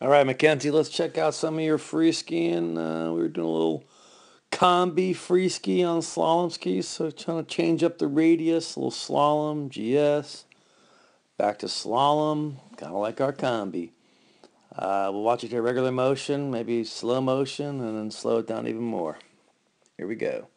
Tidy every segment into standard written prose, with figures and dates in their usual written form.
All right, Mackenzie, let's check out some of your free skiing. We were doing a little kombi free ski on slalom skis, so trying to change up the radius, a little slalom, GS, back to slalom, kind of like our kombi. We'll watch it at regular motion, maybe slow motion, and then slow it down even more. Here we go.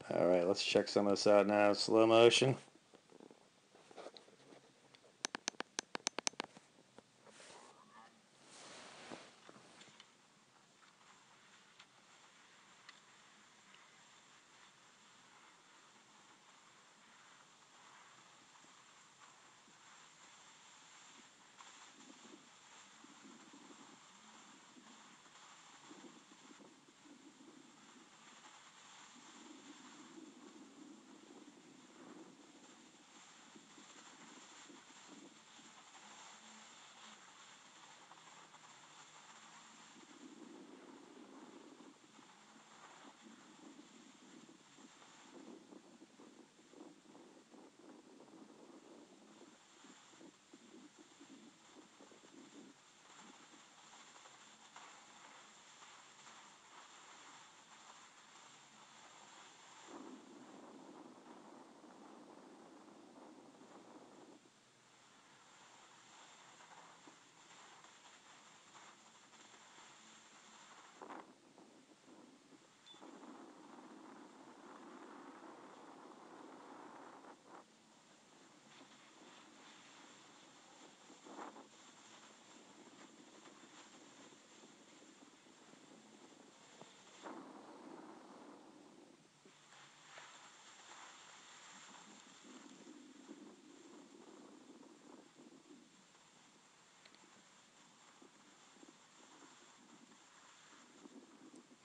All right, let's check some of this out now, slow motion.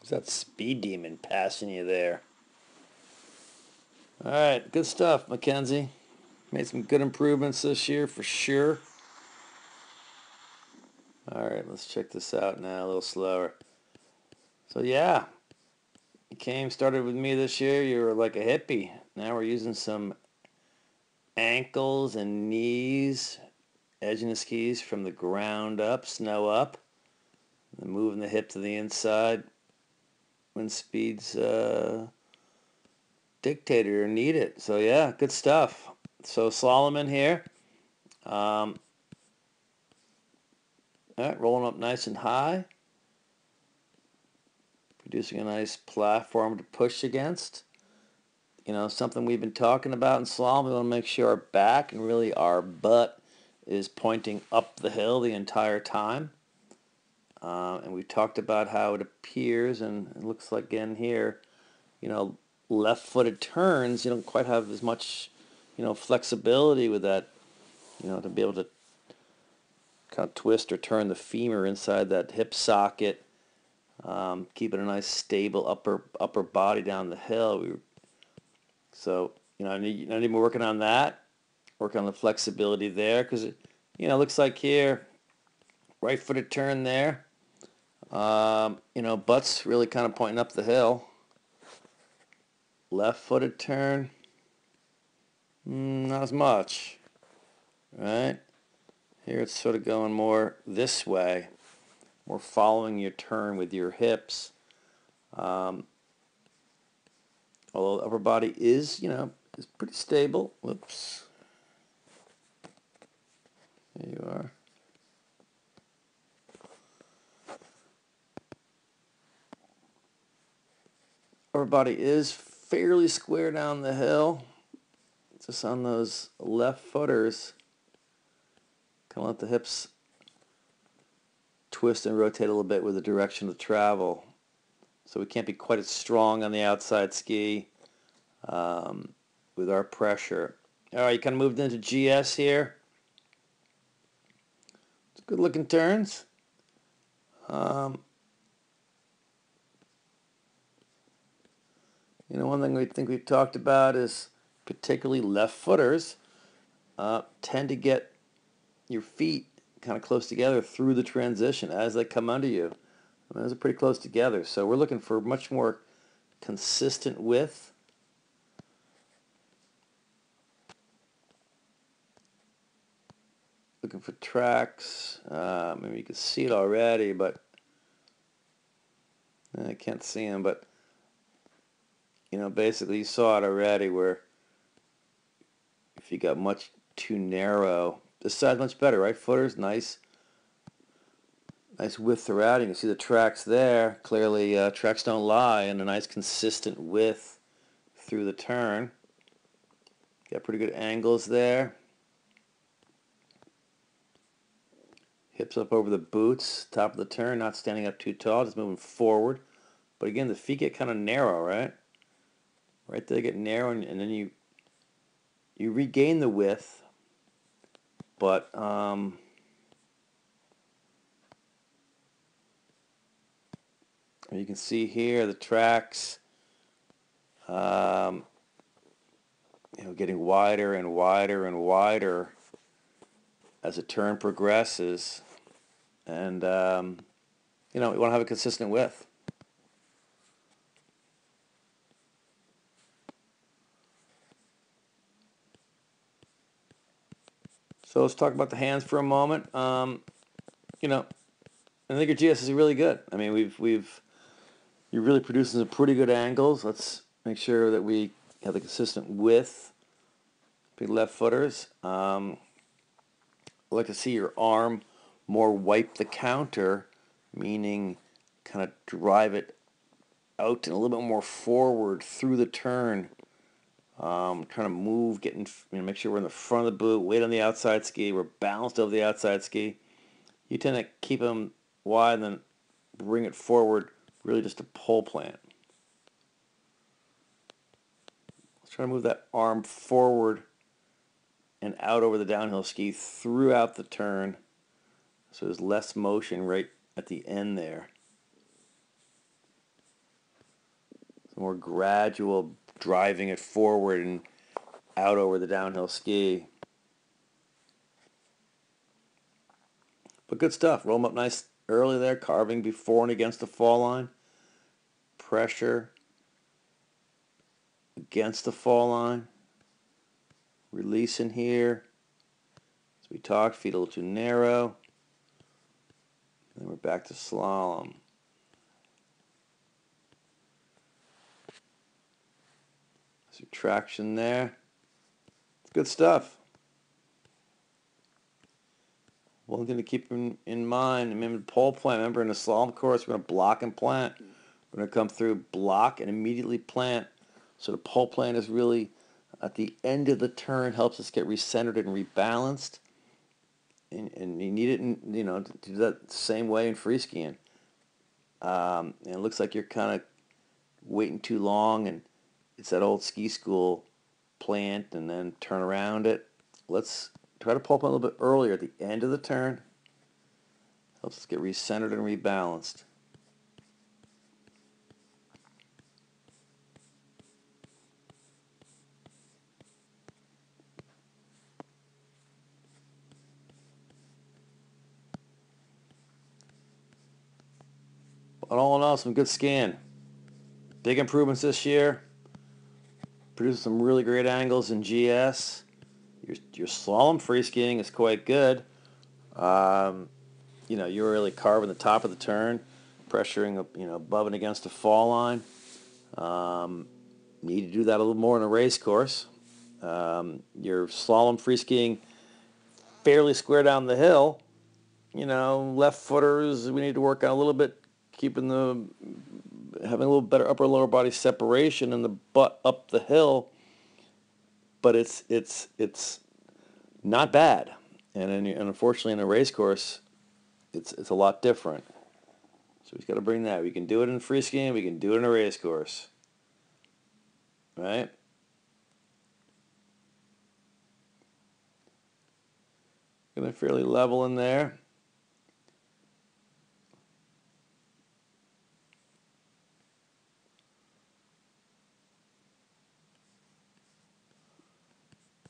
Who's that speed demon passing you there? All right, good stuff, Mackenzie. Made some good improvements this year for sure. All right, let's check this out now, a little slower. So yeah, started with me this year. You were like a hippie. Now we're using some ankles and knees, edging the skis from the ground up, snow up, and moving the hip to the inside when speeds dictate it or need it. So yeah, good stuff. So slalom in here. All right, rolling up nice and high, producing a nice platform to push against. You know, something we've been talking about in slalom, we want to make sure our back and really our butt is pointing up the hill the entire time. And we talked about how it appears, and it looks like again here, you know, left-footed turns, you don't quite have as much, flexibility with that, to be able to kind of twist or turn the femur inside that hip socket, keeping a nice stable upper body down the hill. So, I need to be working on that, work on the flexibility there, because it, looks like here, right-footed turn there. Butt's really kind of pointing up the hill. Left-footed turn, not as much, right? Here it's sort of going more this way, more following your turn with your hips. Although the upper body is, is pretty stable. Whoops. There you are. Upper body is fairly square down the hill. Just on those left footers, kind of let the hips twist and rotate a little bit with the direction of travel. So we can't be quite as strong on the outside ski with our pressure. All right, you kind of moved into GS here. It's good looking turns. One thing we think we've talked about is particularly left footers tend to get your feet kind of close together through the transition as they come under you. I mean, those are pretty close together. So we're looking for much more consistent width. Looking for tracks. Maybe you can see it already, but I can't see them. But basically you saw it already where if you got much too narrow, this side's much better, right? Footers, nice width throughout. You can see the tracks there. Clearly, tracks don't lie, and a nice consistent width through the turn. Got pretty good angles there. Hips up over the boots, top of the turn, not standing up too tall, just moving forward. But again, the feet get kind of narrow, right? Right there, they get narrow, and then you regain the width, but you can see here the tracks, getting wider and wider and wider as the turn progresses, and we want to have a consistent width. So let's talk about the hands for a moment. I think your GS is really good. I mean, you're really producing some pretty good angles. Let's make sure that we have the consistent width. Big left footers. I'd like to see your arm more wipe the counter, meaning kind of drive it out and a little bit more forward through the turn. Trying to move, make sure we're in the front of the boot, weight on the outside ski, we're balanced over the outside ski. You tend to keep them wide and then bring it forward, really just a pole plant. Let's try to move that arm forward and out over the downhill ski throughout the turn, so there's less motion right at the end there. It's more gradual driving it forward and out over the downhill ski. But good stuff. Roll them up nice early there, carving before and against the fall line. Pressure against the fall line. Releasing here. As we talked, feet a little too narrow. Then we're back to slalom. Some traction there. It's good stuff. One thing to keep in mind, remember the pole plant. Remember in the slalom course, we're going to block and plant. We're going to come through, block, and immediately plant. So the pole plant is really at the end of the turn, helps us get recentered and rebalanced. And you need it, to do that the same way in free skiing. And it looks like you're kind of waiting too long, and it's that old ski school plant and then turn around it. Let's try to pole plant a little bit earlier at the end of the turn. Helps us get recentered and rebalanced. But all in all, some good skiing. Big improvements this year. Produced some really great angles in GS. Your slalom free skiing is quite good. You're really carving the top of the turn, pressuring above and against the fall line. Need to do that a little more in a race course. Your slalom free skiing fairly square down the hill. Left footers we need to work on a little bit, keeping the having a little better upper lower body separation and the butt up the hill, but it's not bad. And unfortunately in a race course, it's a lot different. So we've got to bring that. We can do it in free skiing. We can do it in a race course. Right? Getting fairly level in there.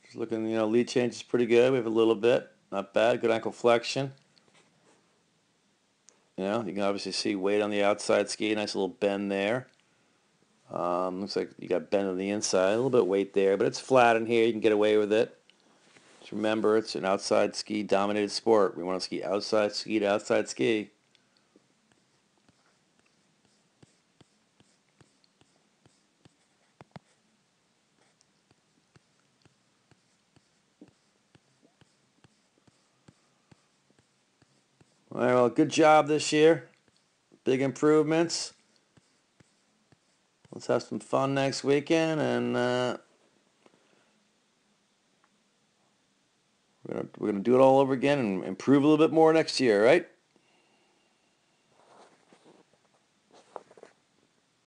Just looking, lead change is pretty good. We have a little bit. Not bad. Good ankle flexion. You can obviously see weight on the outside ski. Nice little bend there. Looks like you got bend on the inside. A little bit of weight there, but it's flat in here. You can get away with it. Just remember, it's an outside ski dominated sport. We want to ski outside ski to outside ski. All right, well, good job this year. Big improvements. Let's have some fun next weekend, and we're gonna do it all over again and improve a little bit more next year, right?